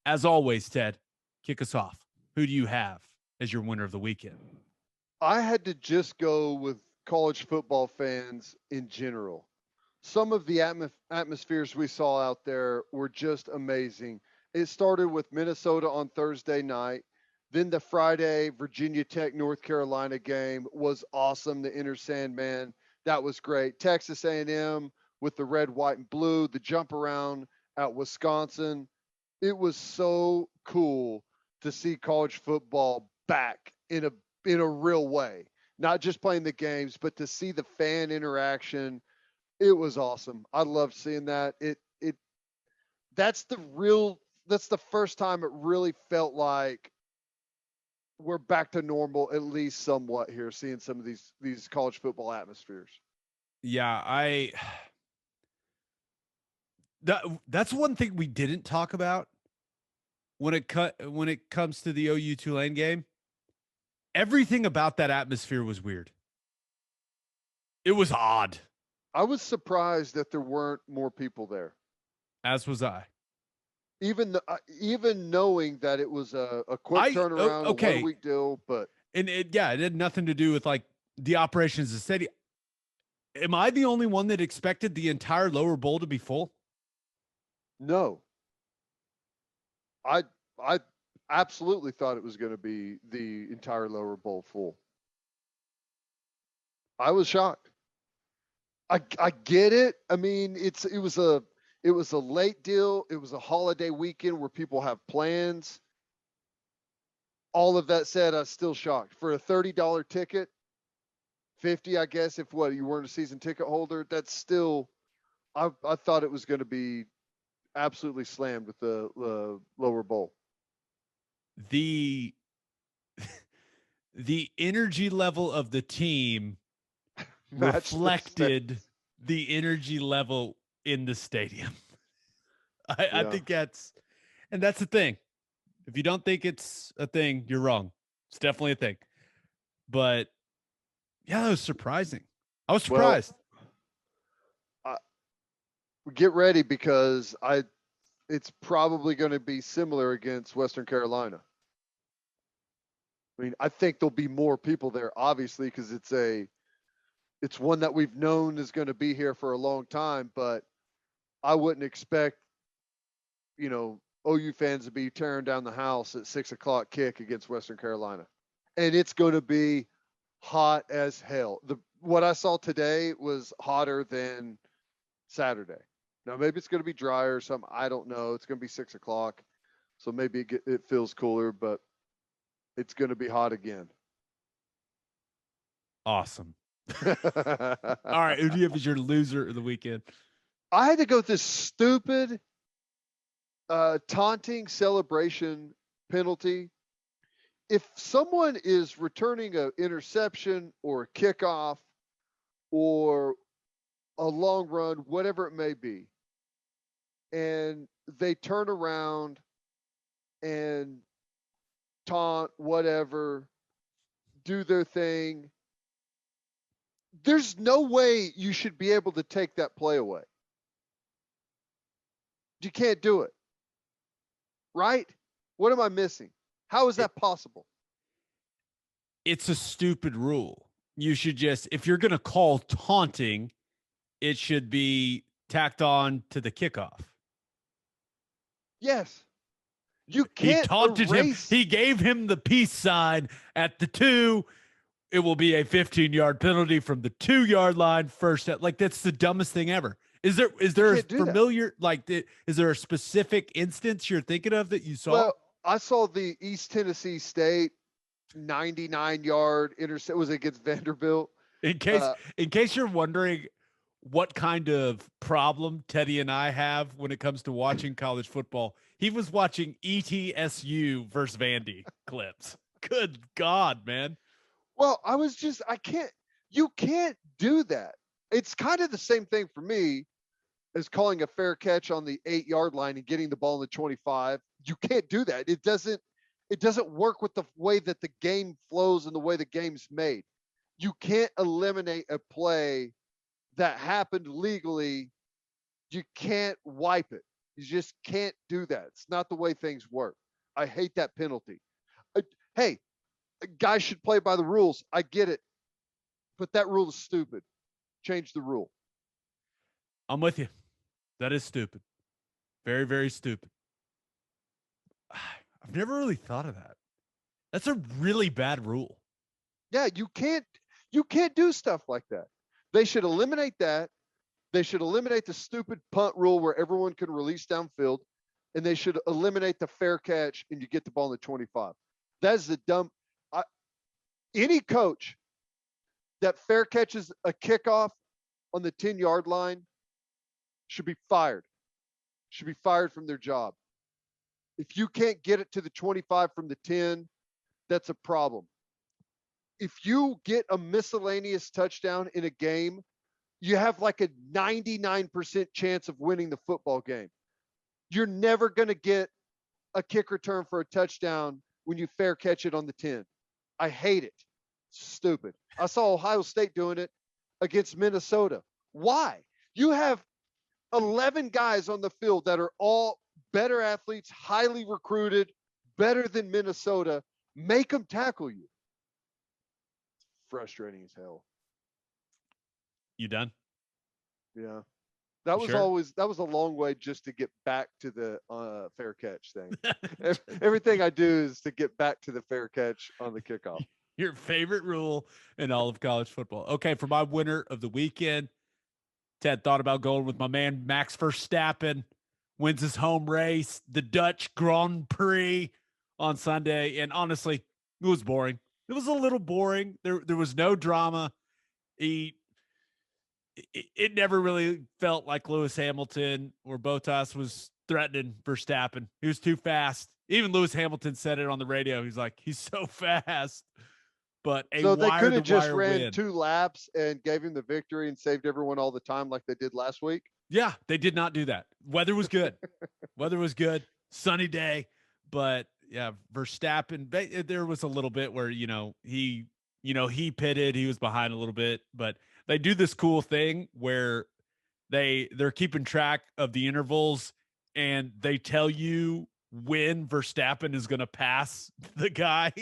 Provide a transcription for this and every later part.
As always, Ted, kick us off. Who do you have as your winner of the weekend? I had to just go with college football fans in general. Some of the atmospheres we saw out there were just amazing. It started with Minnesota on Thursday night. Then the Friday Virginia Tech North Carolina game was awesome. The Inner Sandman, that was great. Texas A&M with the red, white, and blue. The jump around at Wisconsin. It was so cool to see college football back in a real way. Not just playing the games, but to see the fan interaction. It was awesome. I loved seeing that. It that's the first time it really felt like we're back to normal, at least somewhat here, seeing some of these college football atmospheres. Yeah, that's one thing we didn't talk about when it comes to the OU Tulane game. Everything about that atmosphere was weird. It was odd. I was surprised that there weren't more people there. As was I. Even knowing that it was a quick turnaround, okay. A 1 week deal, but it had nothing to do with like the operations of the city. Am I the only one that expected the entire lower bowl to be full? No. I absolutely thought it was going to be the entire lower bowl full. I was shocked. I get it. I mean, it was a late deal. It was a holiday weekend where people have plans. All of that said, I was still shocked. For a $30 ticket, 50, I guess, if you weren't a season ticket holder, that's still, I thought it was going to be absolutely slammed with the lower bowl. The energy level of the team reflected the energy level in the stadium. I think that's the thing. If you don't think it's a thing, you're wrong. It's definitely a thing. But yeah, that was surprising. I was surprised. Well, get ready because it's probably going to be similar against Western Carolina. I mean, I think there'll be more people there, obviously, because it's one that we've known is going to be here for a long time, but I wouldn't expect, OU fans to be tearing down the house at 6:00 kick against Western Carolina. And it's going to be hot as hell. What I saw today was hotter than Saturday. Now, maybe it's going to be drier or something. I don't know. It's going to be 6:00. So maybe it feels cooler, but it's going to be hot again. Awesome. All right. Who do you have as your loser of the weekend? I had to go with this stupid taunting celebration penalty. If someone is returning an interception or a kickoff or a long run, whatever it may be, and they turn around and taunt, whatever, do their thing, there's no way you should be able to take that play away. You can't do it. Right? What am I missing? How is that possible? It's a stupid rule. You should just, if you're going to call taunting, it should be tacked on to the kickoff. Yes. You can't. He taunted him. He gave him the peace sign at the 2. It will be a 15-yard penalty from the 2-yard line first. Like, that's the dumbest thing ever. Is there a familiar, is there a specific instance you're thinking of that you saw? Well, I saw the East Tennessee State 99-yard intercept. Was it against Vanderbilt? In case you're wondering what kind of problem Teddy and I have when it comes to watching college football, he was watching ETSU versus Vandy clips. Good God, man. Well, you can't do that. It's kind of the same thing for me as calling a fair catch on the 8-yard line and getting the ball in the 25. You can't do that. It doesn't work with the way that the game flows and the way the game's made. You can't eliminate a play that happened legally. You can't wipe it. You just can't do that. It's not the way things work. I hate that penalty. Hey, guys should play by the rules. I get it. But that rule is stupid. Change the rule. I'm with you. That is stupid. Very, very stupid. I've never really thought of that. That's a really bad rule. Yeah, you can't do stuff like that. They should eliminate that. They should eliminate the stupid punt rule where everyone can release downfield, and they should eliminate the fair catch and you get the ball in the 25. That's the dumb. Any coach that fair catches a kickoff on the 10-yard line should be fired. Should be fired from their job. If you can't get it to the 25 from the 10, that's a problem. If you get a miscellaneous touchdown in a game, you have like a 99% chance of winning the football game. You're never going to get a kick return for a touchdown when you fair catch it on the 10. I hate it. It's stupid. I saw Ohio State doing it against Minnesota. Why? You have 11 guys on the field that are all better athletes, highly recruited, better than Minnesota. Make them tackle you. It's frustrating as hell. You done? Yeah. That was a long way just to get back to the fair catch thing. Everything I do is to get back to the fair catch on the kickoff. Your favorite rule in all of college football. Okay, for my winner of the weekend, Ted thought about going with my man Max Verstappen. Wins his home race, the Dutch Grand Prix on Sunday. And honestly, it was boring. It was a little boring. There was no drama. It never really felt like Lewis Hamilton or Bottas was threatening Verstappen. He was too fast. Even Lewis Hamilton said it on the radio. He's like, he's so fast. But so they could have just ran 2 laps and gave him the victory and saved everyone all the time like they did last week. Yeah, they did not do that. Weather was good. Weather was good. Sunny day. But yeah, Verstappen, there was a little bit where, he pitted, he was behind a little bit, but they do this cool thing where they're keeping track of the intervals and they tell you when Verstappen is going to pass the guy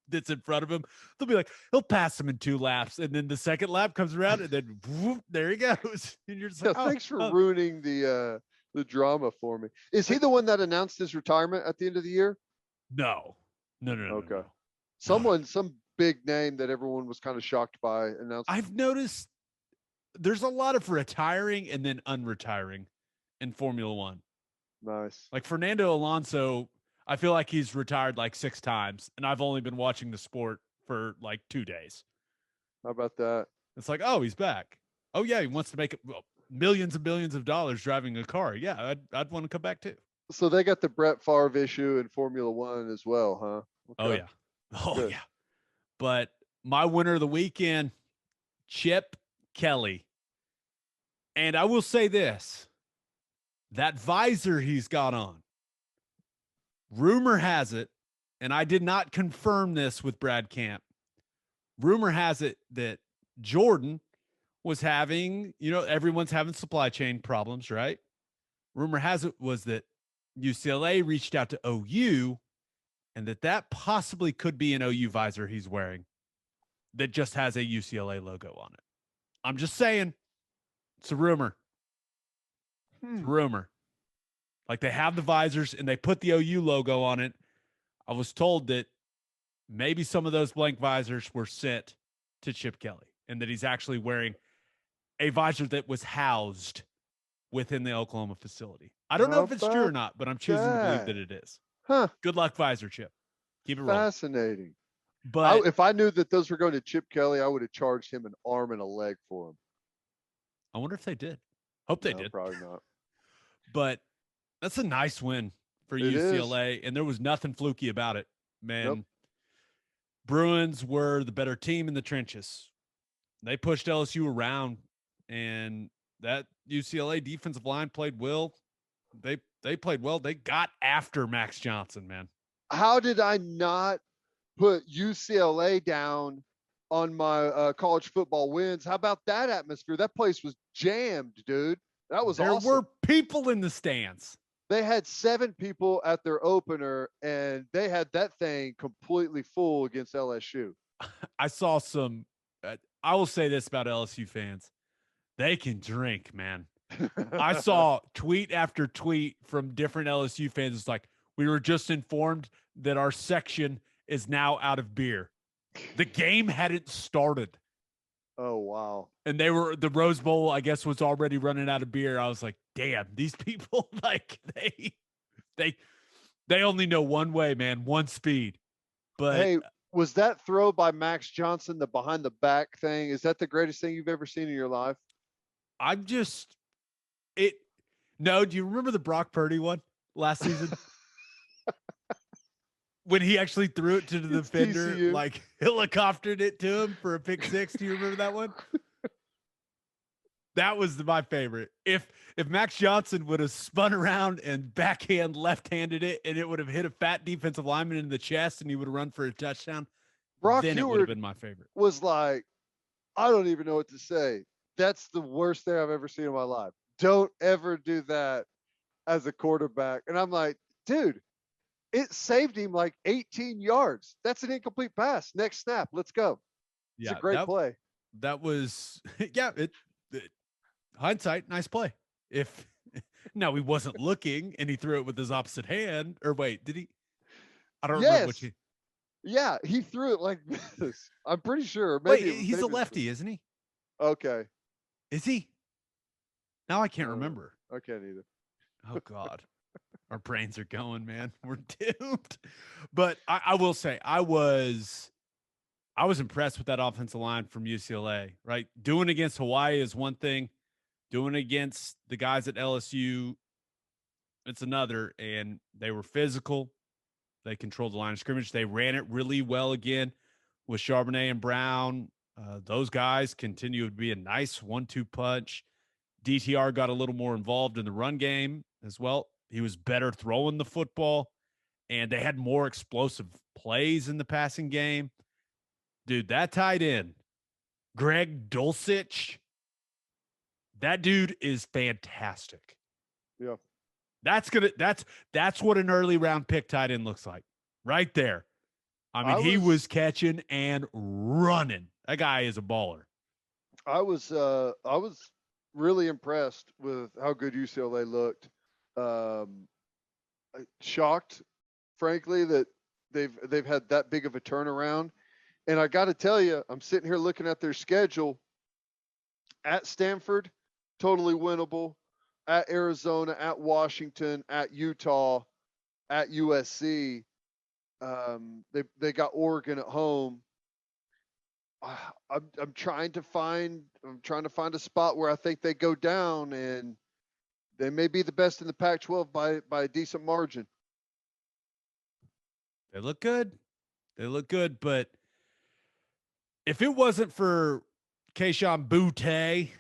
that's in front of him. They'll be like, he'll pass him in 2 laps. And then the second lap comes around and then whoop, there he goes. And you're just like, thanks for ruining the drama for me. Is he the one that announced his retirement at the end of the year? No. Okay. No. Some big name that everyone was kind of shocked by announced. I've noticed there's a lot of retiring and then unretiring in Formula One. Nice. Like Fernando Alonso, I feel like he's retired like 6 times, and I've only been watching the sport for like 2 days. How about that? It's like, oh, he's back. Oh yeah, he wants to make millions and billions of dollars driving a car. Yeah, I'd want to come back too. So they got the Brett Favre issue in Formula One as well, huh? Okay. Oh yeah. But my winner of the weekend, Chip Kelly. And I will say this, that visor he's got on, rumor has it, and I did not confirm this with Brad Camp, rumor has it that Jordan was having, everyone's having supply chain problems, right? Rumor has it was that UCLA reached out to OU and that possibly could be an OU visor he's wearing that just has a UCLA logo on it. I'm just saying, it's a rumor. It's a rumor. Like they have the visors and they put the OU logo on it. I was told that maybe some of those blank visors were sent to Chip Kelly and that he's actually wearing a visor that was housed within the Oklahoma facility. I don't know if it's true or not, but I'm choosing to believe that it is. Huh. Good luck, visor, Chip. Keep it rolling. Fascinating. But if I knew that those were going to Chip Kelly, I would have charged him an arm and a leg for him. I wonder if they did. Hope they did. Probably not. But that's a nice win for UCLA, and there was nothing fluky about it, man. Nope. Bruins were the better team in the trenches. They pushed LSU around, and that UCLA defensive line played well. They played well. They got after Max Johnson, man. How did I not put UCLA down on my college football wins? How about that atmosphere? That place was jammed, dude. That was awesome. There were people in the stands. They had 7 people at their opener, and they had that thing completely full against LSU. I saw some. I will say this about LSU fans: they can drink, man. I saw tweet after tweet from different LSU fans. It's like, we were just informed that our section is now out of beer. The game hadn't started. Oh, wow. And the Rose Bowl, I guess, was already running out of beer. I was like, damn, these people, like, they only know one way, man, one speed. But hey, was that throw by Max Johnson, the behind the back thing? Is that the greatest thing you've ever seen in your life? I'm just it. No, do you remember the Brock Purdy one last season? When he actually threw it to the defender, TCU. like helicoptered it to him for a pick six. Do you remember that one? That was my favorite. If Max Johnson would have spun around and backhand left-handed it, and it would have hit a fat defensive lineman in the chest, and he would have run for a touchdown, then it would have been my favorite. Was like, I don't even know what to say. That's the worst thing I've ever seen in my life. Don't ever do that as a quarterback. And I'm like, dude, it saved him like 18 yards. That's an incomplete pass. Next snap, let's go. It's a great play. That was, yeah, it hindsight, nice play. If now he wasn't looking and he threw it with his opposite hand, or wait, did he? I don't remember what Yeah, he threw it like this. I'm pretty sure. Maybe he's a lefty, isn't he? Okay. Is he? Now I can't remember. I can't either. Oh God. Our brains are going, man. We're doomed. But I will say I was impressed with that offensive line from UCLA, right? Doing against Hawaii is one thing. Doing against the guys at LSU, it's another. And they were physical. They controlled the line of scrimmage. They ran it really well again with Charbonnet and Brown. Those guys continue to be a nice 1-2 punch. DTR got a little more involved in the run game as well. He was better throwing the football, and they had more explosive plays in the passing game. Dude, that tight end, Greg Dulcich, that dude is fantastic. Yeah. That's what an early round pick tight end looks like right there. I mean, he was catching and running. That guy is a baller. I was really impressed with how good UCLA looked. Shocked, frankly, that they've had that big of a turnaround. And I got to tell you, I'm sitting here looking at their schedule. At Stanford, totally winnable. At Arizona, at Washington, at Utah, at USC. They got Oregon at home. I'm trying to find a spot where I think they go down, and they may be the best in the Pac-12 by a decent margin. They look good. But if it wasn't for Kayshon Boutte,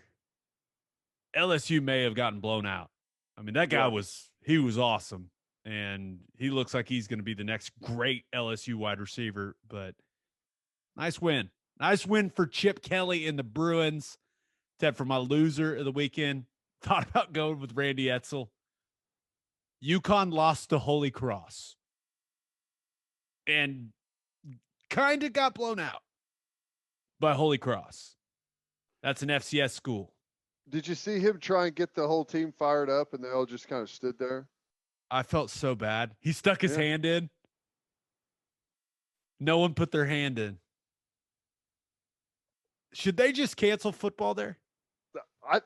LSU may have gotten blown out. I mean, that guy was awesome, and he looks like he's going to be the next great LSU wide receiver. But nice win for Chip Kelly and the Bruins. Except for my loser of the weekend, thought about going with Randy Edsall. UConn lost to Holy Cross and kind of got blown out by Holy Cross. That's an FCS school. Did you see him try and get the whole team fired up, and they all just kind of stood there? I felt so bad. He stuck his hand in. No one put their hand in. Should they just cancel football there?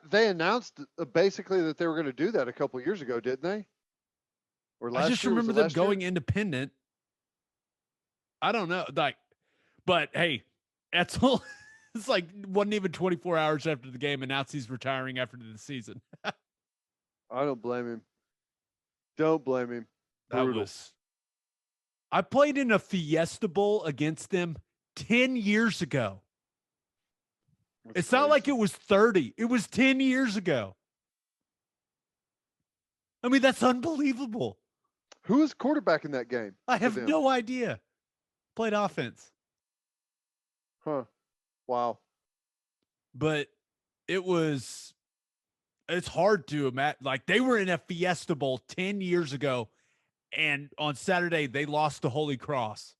They announced basically that they were going to do that a couple years ago, didn't they? Or last I just year, remember them going independent. I don't know. But hey, Edsall, it's like wasn't even 24 hours after the game announced he's retiring after the season. I don't blame him. Don't blame him. Brutal. I played in a Fiesta Bowl against them 10 years ago. It's not like it was 30. It was 10 years ago. I mean, that's unbelievable. Who was quarterback in that game? I have no idea. Played offense. Huh. Wow. But it was it's hard to imagine. Like, they were in a Fiesta Bowl 10 years ago, and on Saturday they lost to Holy Cross,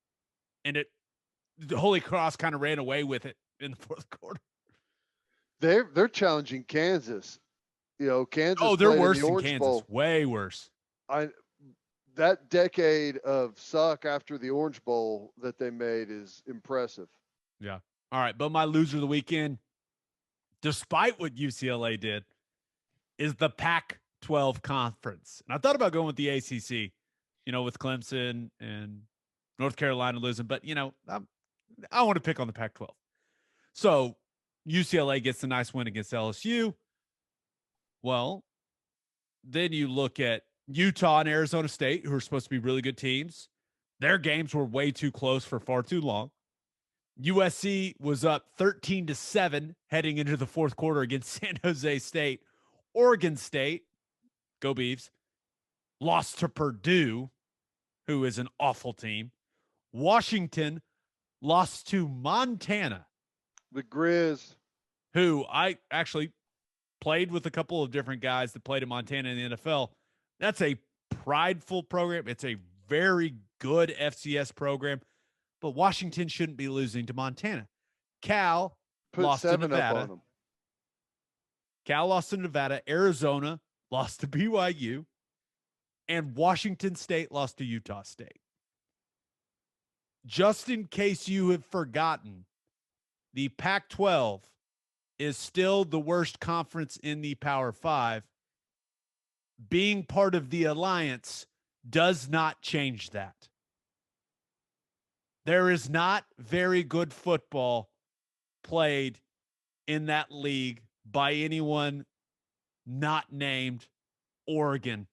and the Holy Cross kind of ran away with it in the fourth quarter. They're challenging Kansas. Kansas They're played in worse the than Orange Kansas. Bowl. Way worse. That decade of suck after the Orange Bowl that they made is impressive. Yeah. All right, but my loser of the weekend, despite what UCLA did, is the Pac-12 Conference. And I thought about going with the ACC, with Clemson and North Carolina losing, but I want to pick on the Pac-12. So UCLA gets a nice win against LSU. Well, then you look at Utah and Arizona State, who are supposed to be really good teams. Their games were way too close for far too long. USC was up 13-7 heading into the fourth quarter against San Jose State. Oregon State, go Beavs, lost to Purdue, who is an awful team. Washington lost to Montana, the Grizz, who I actually played with a couple of different guys that played in Montana in the NFL. That's a prideful program. It's a very good FCS program, but Washington shouldn't be losing to Montana. Cal put lost to 7 Nevada. up on them. Cal lost to Nevada. Arizona lost to BYU. And Washington State lost to Utah State. Just in case you have forgotten, the Pac-12 is still the worst conference in the Power Five. Being part of the alliance does not change that. There is not very good football played in that league by anyone not named Oregon.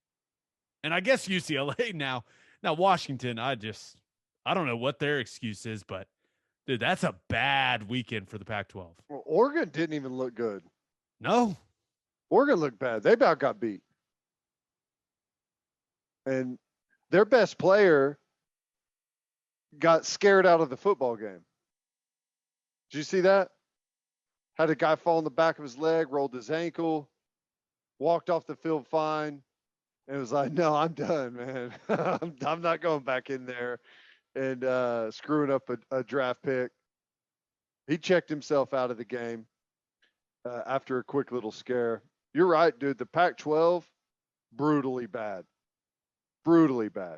And I guess UCLA now. Now, Washington, I don't know what their excuse is, but dude, that's a bad weekend for the Pac-12. Well, Oregon didn't even look good. No. Oregon looked bad. They about got beat. And their best player got scared out of the football game. Did you see that? Had a guy fall on the back of his leg, rolled his ankle, walked off the field fine, and was like, no, I'm done, man. I'm not going back in there and screwing up a draft pick. He checked himself out of the game after a quick little scare. You're right, dude. The Pac-12, brutally bad. Brutally bad.